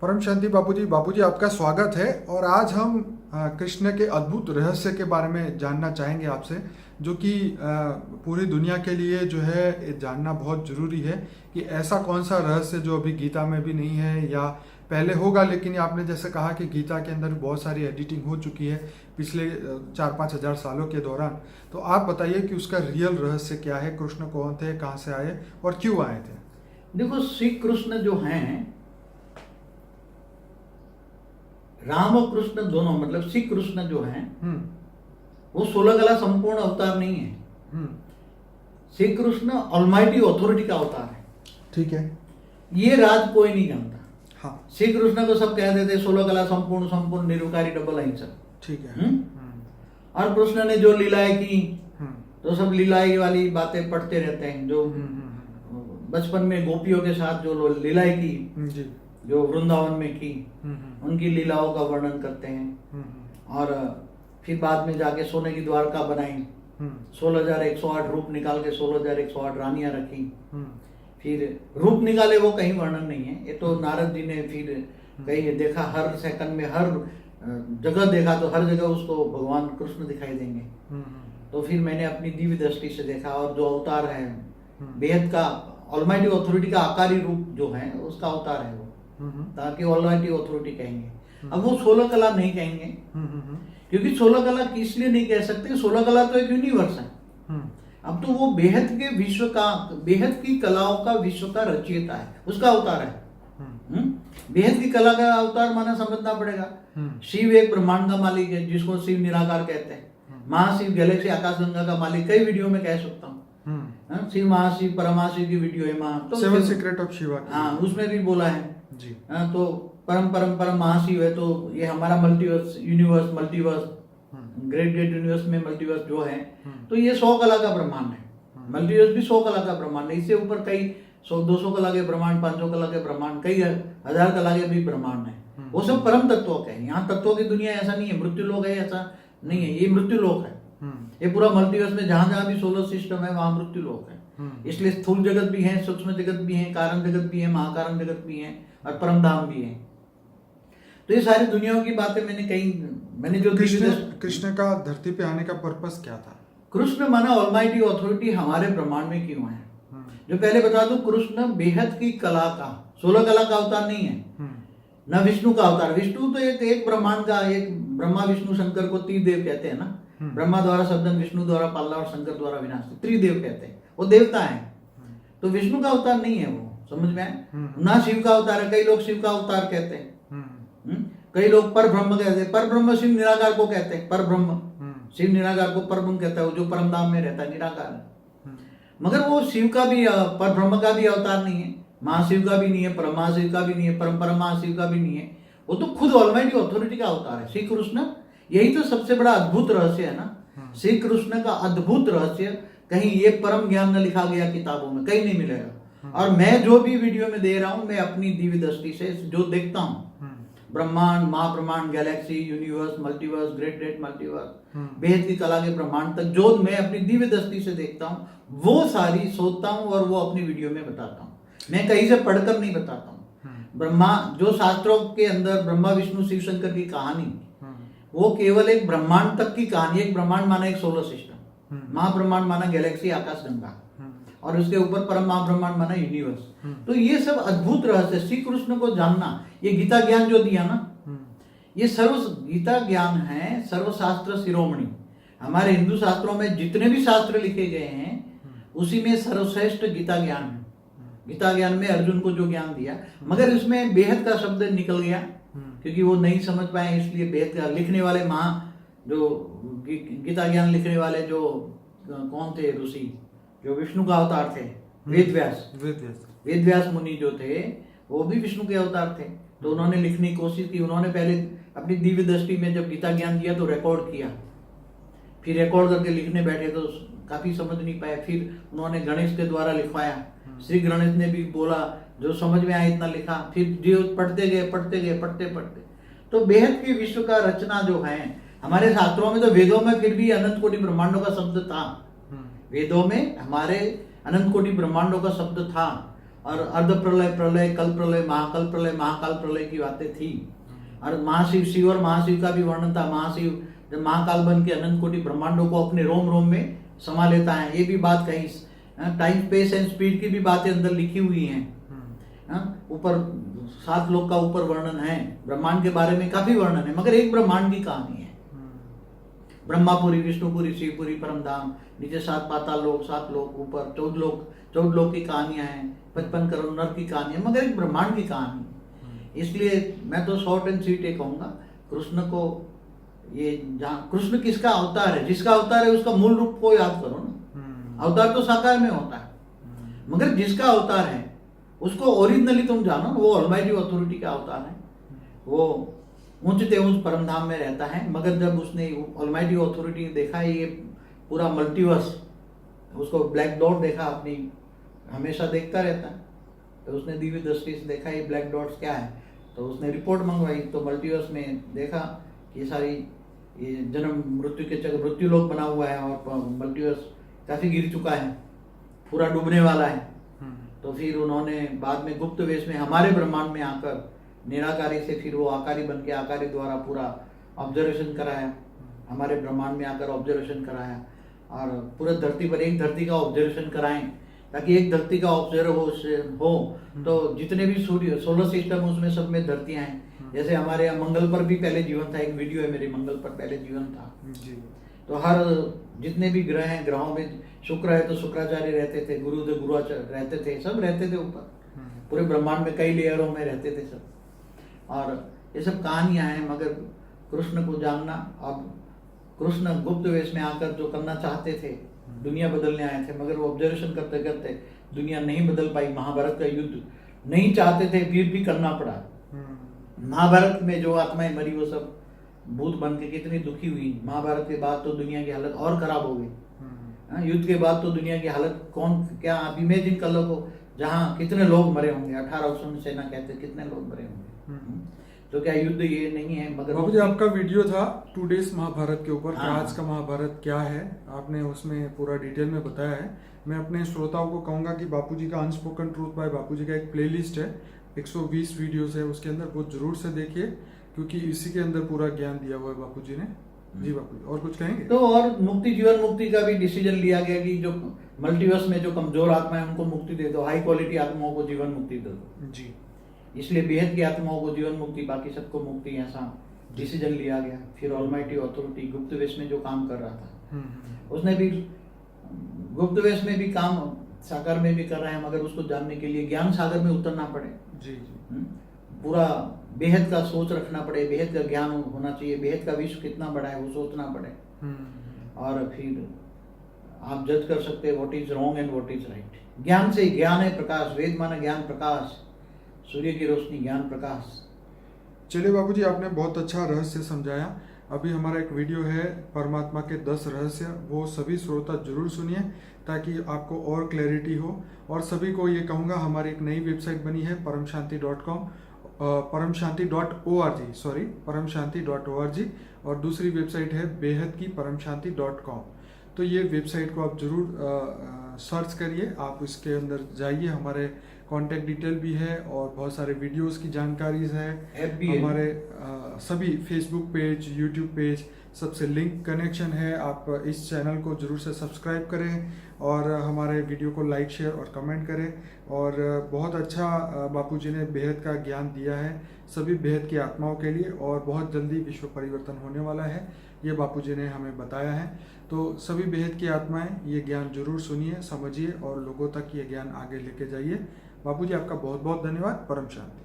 परम शांति बापूजी आपका स्वागत है। और आज हम कृष्ण के अद्भुत रहस्य के बारे में जानना चाहेंगे आपसे, जो कि पूरी दुनिया के लिए जो है ये जानना बहुत जरूरी है कि ऐसा कौन सा रहस्य जो अभी गीता में भी नहीं है या पहले होगा। लेकिन आपने जैसे कहा कि गीता के अंदर बहुत सारी एडिटिंग हो चुकी है पिछले 4-5 हज़ार सालों के दौरान। तो आप बताइए कि उसका रियल रहस्य क्या है, कृष्ण कौन थे, कहाँ से आए और क्यों आए थे। देखो, श्री कृष्ण जो हैं, राम और कृष्ण दोनों, मतलब श्री कृष्ण जो हैं वो 16 कला संपूर्ण अवतार नहीं है। श्री कृष्ण ऑलमाइटी अथॉरिटी का अवतार है। ठीक है, ये राज कोई नहीं जानता। हाँ, श्री कृष्ण को सब कह देते 16 कला संपूर्ण, संपूर्ण निरुकारी, डबल अहिंसक। ठीक है। और कृष्ण ने जो लीलाएं की तो सब लीलाई वाली बातें पढ़ते रहते हैं। जो बचपन में गोपियों के साथ जो लीलाएं की जी, जो वृंदावन में की, उनकी लीलाओं का वर्णन करते हैं। और फिर बाद में जाके सोने की द्वारका बनाई, 16,108 रूप निकाल के 16,108 रानियां रखी। फिर रूप निकाले वो कहीं वर्णन नहीं है, ये तो नारद जी ने फिर कहीं देखा, हर सेकंड में हर जगह देखा तो हर जगह उसको भगवान कृष्ण दिखाई देंगे। तो फिर मैंने अपनी दिव्य दृष्टि से देखा और जो अवतार है बेहद का ऑलमाइटी अथॉरिटी का आकारी रूप जो है उसका अवतार है वो, ताकि ऑलमाइटी अथॉरिटी कहेंगे। अब वो 16 कला नहीं कहेंगे, क्योंकि 16 कला किस लिए नहीं कह सकते, 16 कला तो एक यूनिवर्स है। अब तो वो बेहद के विश्व का, बेहद की कलाओं का विश्व का रचयिता है, उसका अवतार है। बेहद की कला का अवतार माना समझना पड़ेगा। शिव एक ब्रह्मांड का मालिक है, जिसको शिव निराकार कहते हैं। महाशिव गैलेक्सी आकाशगंगा का मालिक, कई वीडियो में कह सकता हूँ। शिव महाशिव परमाशिव की वीडियो है, महा तो 7 सीक्रेट ऑफ शिवा, हाँ, उसमें भी बोला है जी। तो परम परम परम महाशिव है। तो ये हमारा multiverse universe, multiverse great great universe में मल्टीवर्स जो है, तो ये 100 कला का ब्रह्मांड है। मल्टीवर्स भी 100 कला का ब्रह्मांड है। इससे ऊपर कई 100-200 कला के ब्रह्मांड, 500 कला के ब्रह्मांड, कई 1000 कला के भी ब्रह्मांड है। वो सब परम तत्वों के हैं। यहाँ तत्वों की दुनिया ऐसा नहीं है, मृत्यु लोक है ऐसा नहीं है, ये मृत्यु लोक है। ये पूरा मल्टीवर्स में जहां जहां भी सोलर सिस्टम है वहां मृत्यु लोक है। इसलिए स्थूल जगत भी है, सूक्ष्म जगत भी है, कारण जगत भी है, महाकारण जगत भी है और परम धाम भी है। तो ये सारी दुनियाओं की बातें मैंने जो कृष्ण का धरती पे आने का पर्पस क्या था? कृष्ण माना ऑलमाइटी अथॉरिटी हमारे ब्रह्मांड में क्यों है। जो पहले बता दूं, कृष्ण बेहद की कला का, 16 कला का अवतार नहीं है, न विष्णु का अवतार। विष्णु तो एक ब्रह्मांड का, एक ब्रह्मा विष्णु शंकर को त्रिदेव कहते हैं ना। ब्रह्मा द्वारा सदन, विष्णु द्वारा पालना और शंकर द्वारा विनाश, त्रिदेव कहते हैं। वो देवता है, तो विष्णु का अवतार नहीं है वो, समझ में आए ना। शिव का अवतार है, कई लोग शिव का अवतार कहते हैं, कई लोग पर ब्रह्म कहते हैं। पर ब्रह्म शिव निराकार को कहते हैं, पर ब्रह्म शिव निराकार को पर ब्रह्म कहता है, जो परम धाम में रहता है, निराकार है। मगर वो शिव का भी, पर ब्रह्म का भी अवतार नहीं है, महाशिव का भी नहीं है, परम महाशिव का भी नहीं है, परम परम महाशिव का भी नहीं है। वो तो खुद ऑलमाइटी अथॉरिटी का अवतार है श्री कृष्ण। यही तो सबसे बड़ा अद्भुत रहस्य है ना, श्री कृष्ण का अद्भुत रहस्य। कहीं ये परम ज्ञान न लिखा गया किताबों में, कहीं नहीं मिलेगा। और मैं जो भी वीडियो में दे रहा हूं, मैं अपनी दिव्य दृष्टि से जो देखता हूं, ब्रह्मांड, महाब्रह्मांड, galaxy, universe, multiverse, great great multiverse, बेहद की कला के ब्रह्मांड तक जो मैं अपनी दिव्य दृष्टि से देखता हूँ, वो सारी सोचता हूँ और वो अपनी वीडियो में बताता हूँ। मैं कहीं से पढ़कर नहीं बताता हूँ। ब्रह्मा, जो शास्त्रों के अंदर ब्रह्मा विष्णु शिव शंकर की कहानी, वो केवल एक ब्रह्मांड तक की कहानी। एक ब्रह्मांड माना एक सोलर सिस्टम, महाब्रह्मांड माना गैलेक्सी आकाशगंगा, और उसके ऊपर परम महाब्रह्मांड माना यूनिवर्स। तो ये सब अद्भुत रहस्य श्री कृष्ण को जानना, ये गीता ज्ञान जो दिया ना, ये गीता ज्ञान है सर्वशास्त्र शिरोमणि। हमारे हिंदू शास्त्रों में जितने भी शास्त्र लिखे गए हैं, उसी में सर्वश्रेष्ठ गीता ज्ञान है। गीता ज्ञान में अर्जुन को जो ज्ञान दिया, मगर इसमें बेहद का शब्द निकल गया, क्योंकि वो नहीं समझ पाए। इसलिए बेहद का लिखने वाले जो गीता ज्ञान लिखने वाले जो कौन थे ऋषि, जो विष्णु का अवतार थे, वेद व्यास मुनि जो थे, वो भी विष्णु के अवतार थे। तो उन्होंने लिखने की कोशिश की। उन्होंने पहले अपनी दिव्य दृष्टि में जब गीता ज्ञान दिया तो रिकॉर्ड किया, फिर रिकॉर्ड करके लिखने बैठे तो काफी समझ नहीं पाए। फिर उन्होंने गणेश के द्वारा लिखवाया। श्री गणेश ने भी बोला, जो समझ में आया इतना लिखा। फिर जो पढ़ते गए पढ़ते तो बेहद की विश्व का रचना जो है हमारे शास्त्रों में, तो वेदों में फिर भी अनंत कोटि ब्रह्मांडों का शब्द था। वेदों में हमारे अनंत कोटि ब्रह्मांडों का शब्द था। और अर्ध प्रलय, प्रलय, कल प्रलय, महाकाल प्रलय की बातें थी। और महाशिव, शिव और महाशिव का भी वर्णन था। महाशिव जब महाकाल बन के अनंत कोटि ब्रह्मांडों को अपने रोम रोम में समा लेता है, ये भी बात कहीं टाइम स्पेस एंड स्पीड की भी बातें अंदर लिखी हुई हैं। ऊपर 7 लोक का ऊपर वर्णन है, ब्रह्मांड के बारे में काफी वर्णन है, मगर एक ब्रह्मांड की कहानी है। ब्रह्मापुरी, विष्णुपुरी, शिवपुरी, परमधाम, नीचे 7 पाताल लोक, 7 लोक, ऊपर 14 लोक की कहानियां हैं, 55 करोड़ नर की कहानी है, मगर एक ब्रह्मांड की कहानी है। इसलिए मैं तो शॉर्ट एंड स्वीट ये कहूंगा, कृष्ण को ये जहाँ कृष्ण किसका अवतार है, जिसका अवतार है उसका मूल रूप को याद करो ना। अवतार तो साकार में होता है, मगर जिसका अवतार है उसको ओरिजिनली तुम जानो, वो ऑलमाइटी अथॉरिटी का अवतार है। वो ऊंचते ऊंच परमधाम में रहता है, मगर जब उसने ऑलमाइटी अथॉरिटी ने देखा ये पूरा मल्टीवर्स, उसको ब्लैक डॉट देखा, अपनी हमेशा देखता रहता है, तो उसने दिव्य दृष्टि से देखा ये ब्लैक डॉट्स क्या है, तो उसने रिपोर्ट मंगवाई, तो मल्टीवर्स में देखा कि सारी ये जन्म मृत्यु के चक्र, मृत्यु लोक बना हुआ है और मल्टीवर्स काफी गिर चुका है, पूरा डूबने वाला है। तो फिर उन्होंने बाद में गुप्त वेश में हमारे ब्रह्मांड में आकर निराकारी से फिर वो आकारी बन के आकारी द्वारा पूरा ऑब्जर्वेशन कराया, हमारे ब्रह्मांड में आकर ऑब्जर्वेशन कराया, और पूरे धरती पर एक धरती का ऑब्जर्वेशन कराएं, ताकि एक धरती का ऑब्जर्व हो तो जितने भी सूर्य सोलर सिस्टम उसमें सब में धरतियां हैं। जैसे हमारे यहाँ मंगल पर भी पहले जीवन था, एक वीडियो है मेरे, मंगल पर पहले जीवन था जी। तो हर जितने भी ग्रह हैं, ग्रहों में शुक्र है तो शुक्राचार्य रहते थे, गुरु तो गुरुआचार्य रहते थे, सब रहते थे ऊपर, पूरे ब्रह्मांड में कई लेयरों में रहते थे सब। और ये सब कहानियां हैं, मगर कृष्ण को जानना, अब कृष्ण गुप्त वेश में आकर जो करना चाहते थे, दुनिया बदलने आए थे, मगर वो ऑब्जर्वेशन करते करते दुनिया नहीं बदल पाई। महाभारत का युद्ध नहीं चाहते थे, फिर भी करना पड़ा। महाभारत में जो आत्माएं मरी वो सब भूत बन के कितनी दुखी हुई। महाभारत के बाद तो दुनिया की हालत और खराब हो गई। युद्ध के बाद तो दुनिया की हालत कौन क्या, आप इमेजिन कर लो जहाँ कितने लोग मरे होंगे, 1800 सेना कहते कितने लोग मरे होंगे। तो क्या युद्ध ये नहीं है, मगर बाबूजी आपका वीडियो था 2 डेज महाभारत के ऊपर, आज का महाभारत क्या है आपने उसमें पूरा डिटेल में बताया है। मैं अपने श्रोताओं को कहूंगा कि बापूजी का अनस्पोकन ट्रूथ बाय बापूजी का एक प्लेलिस्ट है, 120 वीडियोस है, उसके अंदर वो जरूर से देखिए, क्योंकि इसी के अंदर पूरा ज्ञान दिया हुआ है बापूजी ने। जी बापूजी, और कुछ कहेंगे? तो और मुक्ति, जीवन मुक्ति का भी डिसीजन लिया गया कि जो मल्टीवर्स में जो कमजोर आत्मा है उनको मुक्ति दे दो, हाई क्वालिटी आत्माओं को जीवन मुक्ति दे दो जी। इसलिए बेहद की आत्माओं को जीवन मुक्ति, बाकी सबको मुक्ति, ऐसा डिसीजन लिया गया। फिर ऑलमाइटी अथॉरिटी गुप्त वेश में जो काम कर रहा था उसने भी गुप्त वेश में भी काम सागर में भी कर रहा है, मगर उसको जानने के लिए ज्ञान सागर में उतरना पड़े जी जी। पूरा बेहद का सोच रखना पड़े, बेहद का ज्ञान होना चाहिए, बेहद का विश्व कितना बड़ा है वो सोचना पड़े, और फिर आप जज कर सकते हैं what is wrong and what is right. ज्ञान से, ज्ञान है प्रकाश, वेद माना ज्ञान प्रकाश, सूर्य की रोशनी ज्ञान प्रकाश। चलिए बाबूजी, आपने बहुत अच्छा रहस्य समझाया। अभी हमारा एक वीडियो है परमात्मा के 10 रहस्य, वो सभी श्रोता जरूर सुनिए ताकि आपको और क्लैरिटी हो। और सभी को ये कहूँगा, हमारी एक नई वेबसाइट बनी है परमशांति.com, परमशांति.org, सॉरी परमशांति.org, और दूसरी वेबसाइट है बेहद की परमशांति.com। तो ये वेबसाइट को आप जरूर सर्च करिए, आप इसके अंदर जाइए, हमारे कॉन्टैक्ट डिटेल भी है और बहुत सारे वीडियोस की जानकारीज है, हमारे सभी फेसबुक पेज, यूट्यूब पेज, सबसे लिंक कनेक्शन है। आप इस चैनल को जरूर से सब्सक्राइब करें और हमारे वीडियो को लाइक, शेयर और कमेंट करें। और बहुत अच्छा बापूजी ने बेहद का ज्ञान दिया है सभी बेहद की आत्माओं के लिए, और बहुत जल्दी विश्व परिवर्तन होने वाला है, ये बापूजी ने हमें बताया है। तो सभी बेहद की आत्माएं ये ज्ञान जरूर सुनिए, समझिए और लोगों तक ये ज्ञान आगे लेके जाइए। बापूजी आपका बहुत बहुत धन्यवाद। परम शांति।